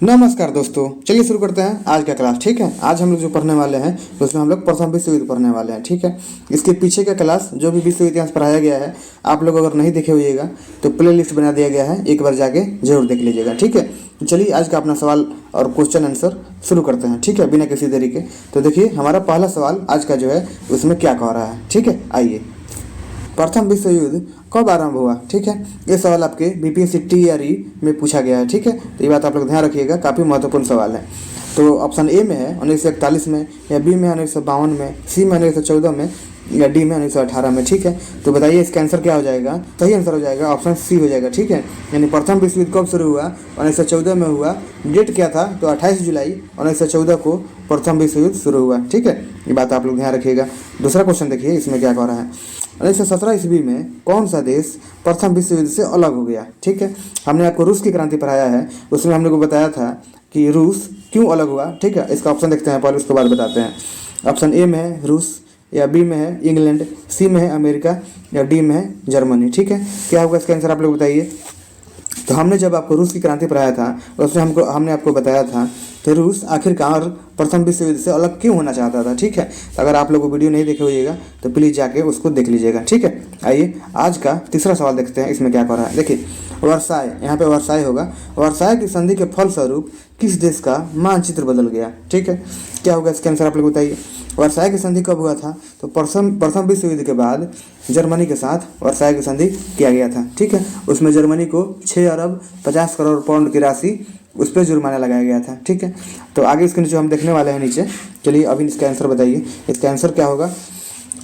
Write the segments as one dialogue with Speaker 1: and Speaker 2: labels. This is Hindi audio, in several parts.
Speaker 1: नमस्कार दोस्तों, चलिए शुरू करते हैं आज का क्लास। ठीक है, आज हम लोग जो पढ़ने वाले हैं उसमें हम लोग प्रथम विश्व युद्ध पढ़ने वाले हैं। ठीक है, इसके पीछे का क्लास जो भी विश्व इतिहास पढ़ाया गया है, आप लोग अगर नहीं देखे होइएगा तो प्ले लिस्ट बना दिया गया है, एक बार जाके जरूर देख लीजिएगा। ठीक है, तो चलिए आज का अपना सवाल और क्वेश्चन आंसर शुरू करते हैं। ठीक है, बिना किसी देरी के। तो देखिए, हमारा पहला सवाल आज का जो है उसमें क्या कह रहा है। ठीक है, आइए, प्रथम विश्व युद्ध कब आरंभ हुआ। ठीक है, ये सवाल आपके बीपीएससी टीआरई में पूछा गया है। ठीक है, तो ये बात आप लोग ध्यान रखिएगा, काफ़ी महत्वपूर्ण सवाल है। तो ऑप्शन ए में है 1941 में, या बी में 1952 में, सी में 1914 में, या डी में 1918 में। ठीक है, तो बताइए इसका आंसर क्या हो जाएगा। सही आंसर हो जाएगा ऑप्शन सी हो जाएगा। ठीक है, यानी प्रथम विश्व युद्ध कब शुरू हुआ, 1914 में हुआ। डेट क्या था, तो 28 जुलाई 1914 को प्रथम विश्व युद्ध शुरू हुआ। ठीक है, ये बात आप लोग ध्यान रखिएगा। दूसरा क्वेश्चन देखिए, इसमें क्या कह रहा है। 1917 ईस्वी में कौन सा देश प्रथम विश्व युद्ध से अलग हो गया। ठीक है, हमने आपको रूस की क्रांति पढ़ाया है, उसमें हमने को बताया था कि रूस क्यों अलग हुआ। ठीक है, इसका ऑप्शन देखते हैं पहले, उसके बाद बताते हैं। ऑप्शन ए में है रूस, या बी में है इंग्लैंड, सी में है अमेरिका, या डी में है जर्मनी। ठीक है, क्या होगा इसका आंसर आप लोग बताइए। तो हमने जब आपको रूस की क्रांति पढ़ाया था उसमें हमने आपको बताया था कि रूस आखिरकार प्रथम विश्व युद्ध से अलग क्यों होना चाहता था। ठीक है, तो अगर आप लोग वो वीडियो नहीं देखे होइएगा तो प्लीज़ जाके उसको देख लीजिएगा। ठीक है, आइए आज का तीसरा सवाल देखते हैं, इसमें क्या कह रहा है। देखिए, वर्साय, यहाँ पे वर्साय होगा। वर्साय की संधि के फलस्वरूप किस देश का मानचित्र बदल गया। ठीक है, क्या होगा इसका आंसर आप लोग बताइए। वर्साय की संधि कब हुआ था, तो प्रथम विश्व युद्ध के बाद जर्मनी के साथ वर्साय की संधि किया गया था। ठीक है, उसमें जर्मनी को 6 अरब 50 करोड़ पाउंड की राशि उस पर जुर्माना लगाया गया था। ठीक है, तो आगे इसके नीचे हम देखने वाले हैं नीचे। चलिए अभी इसका आंसर बताइए। इसका आंसर क्या होगा।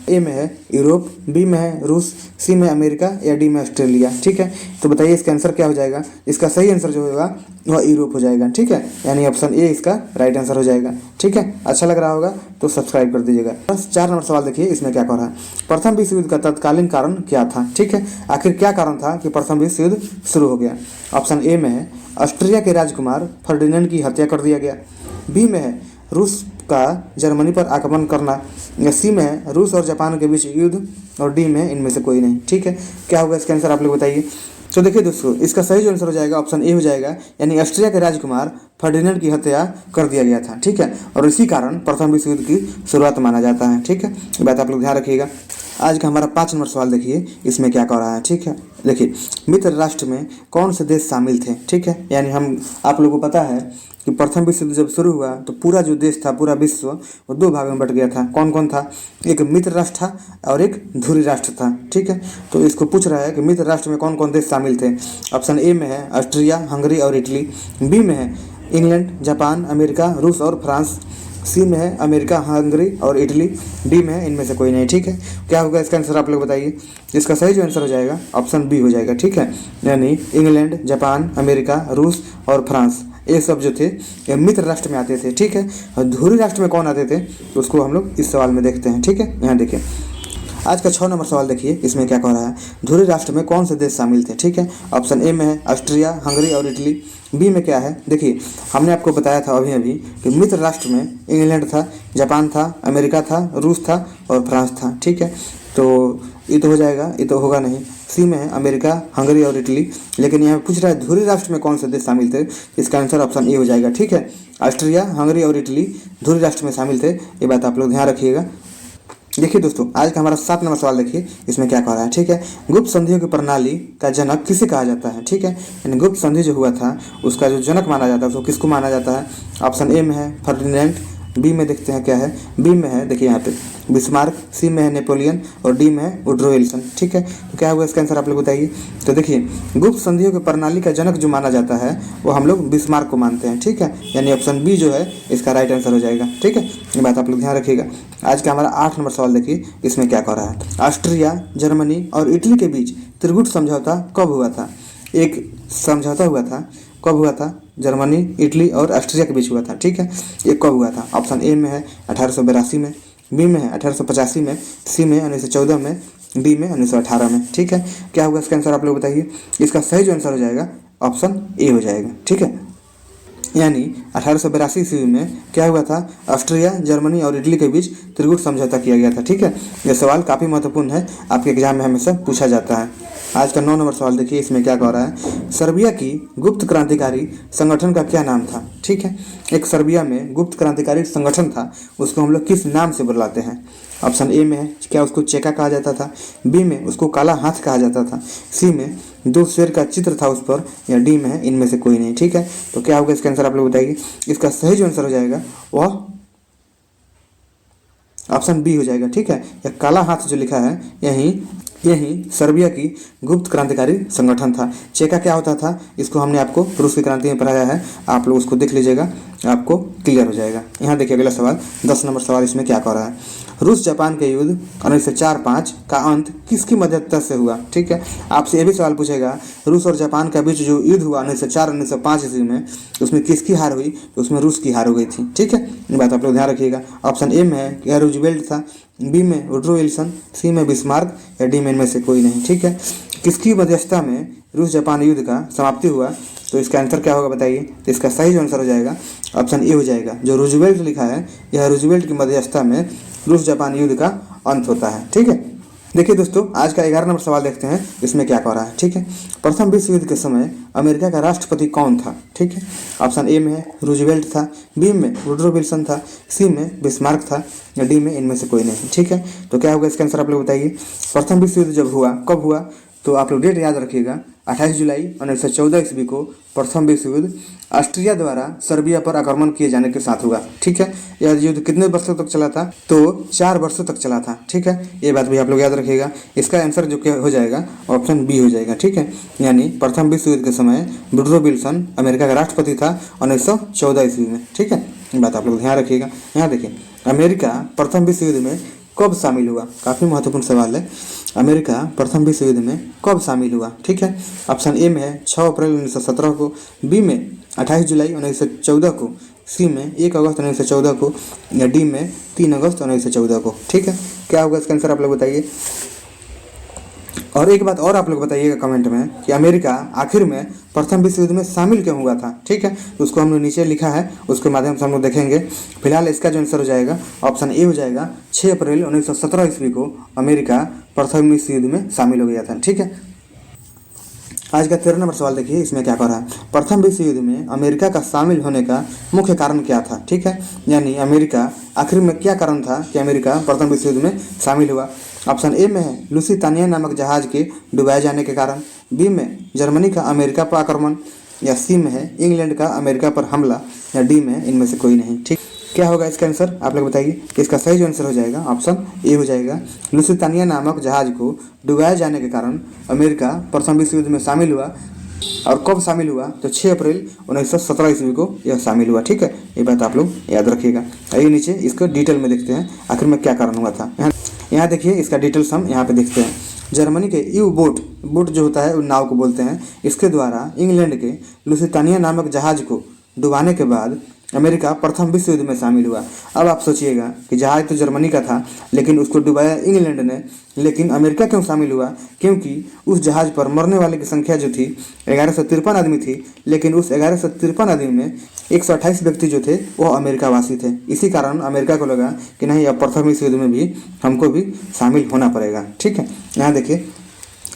Speaker 1: ए में है यूरोप, बी में है रूस, सी में अमेरिका, या डी में ऑस्ट्रेलिया। ठीक है, तो बताइए इसका आंसर क्या हो जाएगा। इसका सही आंसर जो होगा वह यूरोप हो जाएगा। ठीक है, यानी ऑप्शन ए इसका राइट आंसर हो जाएगा। ठीक है, अच्छा लग रहा होगा तो सब्सक्राइब कर दीजिएगा। बस 4 नंबर सवाल देखिए, इसमें क्या कह रहा है। प्रथम विश्व युद्ध का तत्कालीन कारण क्या था। ठीक है, आखिर क्या कारण था कि प्रथम विश्व युद्ध शुरू हो गया। ऑप्शन ए में है ऑस्ट्रिया के राजकुमार फर्डिनेंड की हत्या कर दिया गया, बी में है रूस का जर्मनी पर आक्रमण करना, या सी में है रूस और जापान के बीच युद्ध, और डी में इनमें से कोई नहीं। ठीक है, क्या होगा इसका आंसर आप लोग बताइए। तो देखिए दोस्तों, इसका सही जो आंसर हो जाएगा ऑप्शन ए हो जाएगा, यानी ऑस्ट्रिया के राजकुमार फर्डिनेंड की हत्या कर दिया गया था। ठीक है, और इसी कारण प्रथम विश्व युद्ध की शुरुआत माना जाता है। ठीक है, ये बात आप लोग ध्यान रखिएगा। आज का हमारा 5 नंबर सवाल देखिए, इसमें क्या कह रहा है। ठीक है, देखिए, मित्र राष्ट्र में कौन से देश शामिल थे। ठीक है, यानी हम आप लोगों को पता है कि प्रथम विश्व युद्ध जब शुरू हुआ तो पूरा जो देश था, पूरा विश्व, वो 2 भाग में बट गया था। कौन कौन था, एक मित्र राष्ट्र था और एक धुरी राष्ट्र था। ठीक है, तो इसको पूछ रहा है कि मित्र राष्ट्र में कौन कौन देश शामिल थे। ऑप्शन ए में है ऑस्ट्रिया, हंगरी और इटली, बी में है इंग्लैंड, जापान, अमेरिका, रूस और फ्रांस, सी में है अमेरिका, हंगरी और इटली, डी में है इनमें से कोई नहीं। ठीक है, क्या होगा इसका आंसर आप लोग बताइए। इसका सही जो आंसर हो जाएगा ऑप्शन बी हो जाएगा। ठीक है, यानी इंग्लैंड, जापान, अमेरिका, रूस और फ्रांस, ये सब जो थे ये मित्र राष्ट्र में आते थे। ठीक है, और धुरी राष्ट्र में कौन आते थे तो उसको हम लोग इस सवाल में देखते हैं। ठीक है, यहाँ देखिए, आज का 6 नंबर सवाल देखिए, इसमें क्या कह रहा है। धुरी राष्ट्र में कौन से देश शामिल थे। ठीक है, ऑप्शन ए में है ऑस्ट्रिया, हंगरी और इटली, बी में क्या है। देखिए, हमने आपको बताया था अभी कि मित्र राष्ट्र में इंग्लैंड था, जापान था, अमेरिका था, रूस था और फ्रांस था। ठीक है, तो ये तो हो जाएगा, ये तो होगा नहीं। सी में है अमेरिका, हंगरी और इटली, लेकिन यहाँ पूछ रहा है धुरी राष्ट्र में कौन से देश शामिल थे। इसका आंसर ऑप्शन ए हो जाएगा। ठीक है, ऑस्ट्रिया, हंगरी और इटली धुरी राष्ट्र में शामिल थे, ये बात आप लोग ध्यान रखिएगा। देखिए दोस्तों, आज का हमारा 7 नंबर सवाल देखिए, इसमें क्या कह रहा है। ठीक है, गुप्त संधियों की प्रणाली का जनक किसे कहा जाता है। ठीक है, यानी गुप्त संधि जो हुआ था उसका जो जनक माना जाता है उसको किसको माना जाता है। ऑप्शन ए में है फर्डिनेंड, बी में देखते हैं क्या है, बी में है देखिए यहाँ पे बिस्मार्क, सी में है नेपोलियन और डी में है वुड्रो विल्सन। ठीक है, तो क्या होगा इसका आंसर आप लोग बताइए। तो देखिए, गुप्त संधियों की प्रणाली का जनक जो माना जाता है वो हम लोग बिस्मार्क को मानते हैं। ठीक है, यानी ऑप्शन बी जो है इसका राइट आंसर हो जाएगा। ठीक है, ये बात आप लोग ध्यान रखिएगा। आज का हमारा 8 नंबर सवाल देखिए, इसमें क्या कह रहा है। ऑस्ट्रिया, जर्मनी और इटली के बीच त्रिगुट समझौता कब हुआ था। एक समझौता हुआ था, कब हुआ था। जर्मनी, इटली और ऑस्ट्रिया के बीच हुआ था। ठीक है, ये कब हुआ था। ऑप्शन ए में है 1882 में, बी में है 1885 में, सी में 1914 में, डी में 1918 में। ठीक है, क्या होगा इसका आंसर आप लोग बताइए। इसका सही जो आंसर हो जाएगा ऑप्शन ए हो जाएगा। ठीक है, यानी 1882 ईस्वी में क्या हुआ था, ऑस्ट्रिया, जर्मनी और इटली के बीच त्रिगुट समझौता किया गया था। ठीक है, यह सवाल काफ़ी महत्वपूर्ण है, आपके एग्जाम में हमेशा पूछा जाता है। आज का 9 नंबर सवाल देखिए, इसमें क्या कह रहा है, सर्बिया की गुप्त क्रांतिकारी संगठन का क्या नाम था। ठीक है, एक सर्बिया में गुप्त क्रांतिकारी संगठन था, उसको हम लोग किस नाम से बुलाते हैं। ऑप्शन ए में है, क्या उसको चेका कहा जाता था, बी में उसको काला हाथ कहा जाता था, सी में 2 शेर का चित्र था उस पर, या डी में है इनमें से कोई नहीं। ठीक है, तो क्या होगा इसका आंसर आप लोग बताइए। इसका सही जो आंसर हो जाएगा वह ऑप्शन बी हो जाएगा। ठीक है, यह काला हाथ जो लिखा है यही सर्बिया की गुप्त क्रांतिकारी संगठन था। चेका क्या होता था, इसको हमने आपको रूस की क्रांति में पढ़ाया है, आप लोग उसको देख लीजिएगा, आपको क्लियर हो जाएगा। यहाँ देखिए अगला सवाल, 10 नंबर सवाल, इसमें क्या कह रहा है, रूस जापान के युद्ध 1904-5 का अंत किसकी मध्यस्थता से हुआ। ठीक है, आपसे ये भी सवाल पूछेगा, रूस और जापान के बीच जो युद्ध हुआ 1904-1905 ईस्वी में, उसमें किसकी हार हुई, तो उसमें रूस की हार हो गई थी। ठीक है, ये बात आप लोग ध्यान रखिएगा। ऑप्शन ए में है कि रूजवेल्ट था, बी में वुडरो विल्सन, सी में बिस्मार्क, या डी में इनमें से कोई नहीं। ठीक है, किसकी मध्यस्थता में रूस जापान युद्ध का समाप्ति हुआ, तो इसका आंसर क्या होगा बताइए। तो इसका सही जो आंसर हो जाएगा ऑप्शन ए हो जाएगा, जो रूजवेल्ट लिखा है, यह रूजवेल्ट की मध्यस्थता में रूस जापान युद्ध का अंत होता है। ठीक है, देखिए दोस्तों, आज का 11 नंबर सवाल देखते हैं, इसमें क्या कह रहा है। ठीक है, प्रथम विश्व युद्ध के समय अमेरिका का राष्ट्रपति कौन था। ठीक है, ऑप्शन ए में है रूजवेल्ट था, बी में वुडरो विल्सन था, सी में बिस्मार्क था, या डी में इनमें से कोई नहीं। ठीक है, तो क्या होगा इसका आंसर आप लोग बताइए। प्रथम विश्व युद्ध जब हुआ, कब हुआ, तो आप लोग डेट याद रखिएगा, 28 जुलाई 1914 ईस्वी को प्रथम विश्व युद्ध ऑस्ट्रिया द्वारा सर्बिया पर आक्रमण किए जाने के साथ हुआ। ठीक है, यह युद्ध कितने वर्षों तक चला था, तो 4 वर्षों तक चला था। ठीक है, ये बात भी आप लोग याद रखिएगा। इसका आंसर जो क्या हो जाएगा, ऑप्शन बी हो जाएगा। ठीक है, यानी प्रथम विश्व युद्ध के समय वुडरो विल्सन अमेरिका का राष्ट्रपति था 1914 ईस्वी में। ठीक है, ये बात आप लोग ध्यान रखिएगा। यहाँ देखिए, अमेरिका प्रथम विश्व युद्ध में कब शामिल हुआ, काफ़ी महत्वपूर्ण सवाल है। अमेरिका प्रथम विश्व युद्ध में कब शामिल हुआ। ठीक है, ऑप्शन ए में है 6 अप्रैल 1917 को, बी में 28 जुलाई 1914 को, सी में 1 अगस्त 1914 को, या डी में 3 अगस्त 1914 को। ठीक है, क्या होगा इसका आंसर आप लोग बताइए। और एक बात और आप लोग बताइएगा कमेंट में कि अमेरिका आखिर में प्रथम विश्व युद्ध में शामिल क्यों हुआ था। ठीक है, तो उसको हमने नीचे लिखा है, उसके माध्यम से हम लोग देखेंगे। फिलहाल इसका जो आंसर हो जाएगा ऑप्शन ए हो जाएगा, 6 अप्रैल 1917 ईस्वी को अमेरिका प्रथम विश्व युद्ध में शामिल हो गया था। ठीक है, आज का 13 नंबर सवाल देखिए, इसमें क्या कह रहा है, प्रथम विश्व युद्ध में अमेरिका का शामिल होने का मुख्य कारण क्या था। ठीक है, यानी अमेरिका आखिर में क्या कारण था कि अमेरिका प्रथम विश्व युद्ध में शामिल हुआ। ऑप्शन ए में है लुसितानिया नामक जहाज के डुबाए जाने के कारण, बी में जर्मनी का अमेरिका पर आक्रमण, या सी में है इंग्लैंड का अमेरिका पर हमला, या डी में इनमें से कोई नहीं। ठीक, क्या होगा इसका आंसर आप लोग बताइए। इसका सही जो आंसर हो जाएगा ऑप्शन ए हो जाएगा, लुसितानिया नामक जहाज को डुबाए जाने के कारण अमेरिका प्रथम विश्व युद्ध में शामिल हुआ। और कब शामिल हुआ, तो 6 अप्रैल 1917 ईस्वी को यह शामिल हुआ। ठीक है, ये बात आप लोग याद रखिएगा। आइए नीचे इसको डिटेल में देखते हैं, आखिर में क्या कारण हुआ था। यहाँ देखिए, इसका डिटेल्स हम यहाँ पे देखते हैं। जर्मनी के यू बोट जो होता है उन नाव को बोलते हैं, इसके द्वारा इंग्लैंड के लुसितानिया नामक जहाज को डुबाने के बाद अमेरिका प्रथम विश्व युद्ध में शामिल हुआ। अब आप सोचिएगा कि जहाज तो जर्मनी का था, लेकिन उसको डुबाया इंग्लैंड ने, लेकिन अमेरिका क्यों शामिल हुआ, क्योंकि उस जहाज पर मरने वाले की संख्या जो थी 1153 आदमी थी, लेकिन उस 1153 आदमी में 128 व्यक्ति जो थे वो अमेरिका वासी थे। इसी कारण अमेरिका को लगा कि नहीं, अब प्रथम विश्व युद्ध में भी हमको भी शामिल होना पड़ेगा। ठीक है, यहाँ देखिए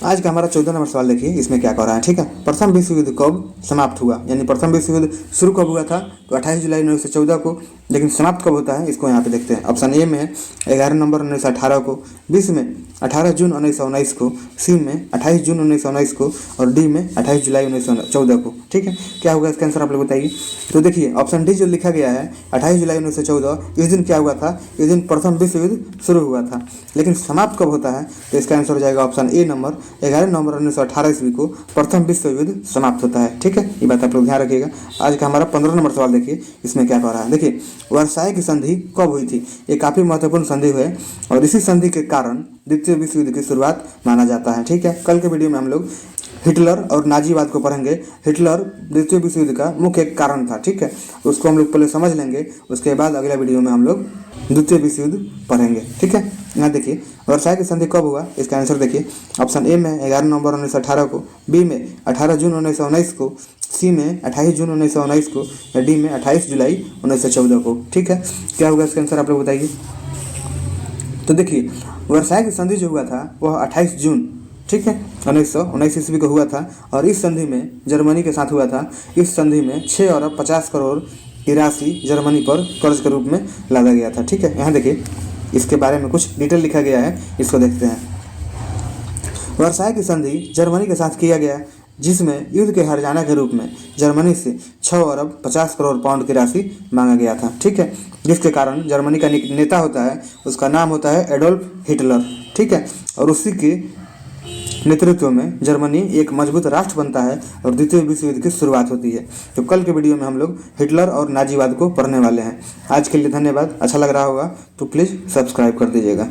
Speaker 1: आज का हमारा 14 नंबर सवाल देखिए, इसमें क्या कह रहा है। ठीक है, प्रथम विश्व युद्ध कब समाप्त हुआ, यानी प्रथम विश्व युद्ध शुरू कब हुआ था, तो 28 जुलाई 1914 को, लेकिन समाप्त कब होता है इसको यहाँ पे देखते हैं। ऑप्शन ए में है 11 नवंबर 1918 को, बी में 18 जून 1919 को, सी में 28 जून 1919 को, और डी में 28 जुलाई 1914 को। ठीक है, क्या होगा इसका आंसर आप लोग बताइए। तो देखिए ऑप्शन डी जो लिखा गया है 28 जुलाई 1914, इस दिन क्या हुआ था, इस दिन प्रथम विश्व युद्ध शुरू हुआ था, लेकिन समाप्त कब होता है, तो इसका आंसर हो जाएगा ऑप्शन ए नंबर 11 नवंबर 1918 ईस्वी को प्रथम विश्व युद्ध समाप्त होता है। ठीक है, ये बात आप लोग ध्यान रखिएगा। आज का हमारा 15 नंबर सवाल देखिए, इसमें क्या कह रहा है। देखिए, वर्साई की संधि कब हुई थी, ये काफ़ी महत्वपूर्ण संधि है और इसी संधि के कारण द्वितीय विश्व युद्ध की शुरुआत माना जाता है। ठीक है, कल के वीडियो में हम लोग हिटलर और नाजीवाद को पढ़ेंगे। हिटलर द्वितीय विश्व युद्ध का मुख्य कारण था। ठीक है, उसको हम लोग पहले समझ लेंगे, उसके बाद अगला वीडियो में हम लोग द्वितीय विश्व युद्ध पढ़ेंगे। ठीक है, यहाँ देखिए वर्साई की संधि कब हुआ, इसका आंसर देखिए। ऑप्शन ए में 11 नवंबर 1918 को, बी में 18 जून 1919 को, सी में 28 जून 1919 को, या डी में 28 जुलाई 1914 को। ठीक है, क्या होगा इसका आंसर आप लोग बताइए। तो देखिए वर्साई की संधि जो हुआ था वह 28 जून ठीक है, 1919 ईस्वी को हुआ था और इस संधि में जर्मनी के साथ हुआ था। इस संधि में 6 अरब 50 करोड़ की राशि जर्मनी पर कर्ज के रूप में लादा गया था। ठीक है, यहाँ देखिए इसके बारे में कुछ डिटेल लिखा गया है, इसको देखते हैं। वर्साई की संधि जर्मनी के साथ किया गया, जिसमें युद्ध के हर्जाना के रूप में जर्मनी से 6 अरब 50 करोड़ पाउंड की राशि मांगा गया था। ठीक है, जिसके कारण जर्मनी का नेता होता है, उसका नाम होता है एडोल्फ हिटलर। ठीक है, और उसी के नेतृत्व में जर्मनी एक मजबूत राष्ट्र बनता है और द्वितीय विश्व युद्ध की शुरुआत होती है। तो कल के वीडियो में हम लोग हिटलर और नाजीवाद को पढ़ने वाले हैं। आज के लिए धन्यवाद। अच्छा लग रहा होगा तो प्लीज़ सब्सक्राइब कर दीजिएगा।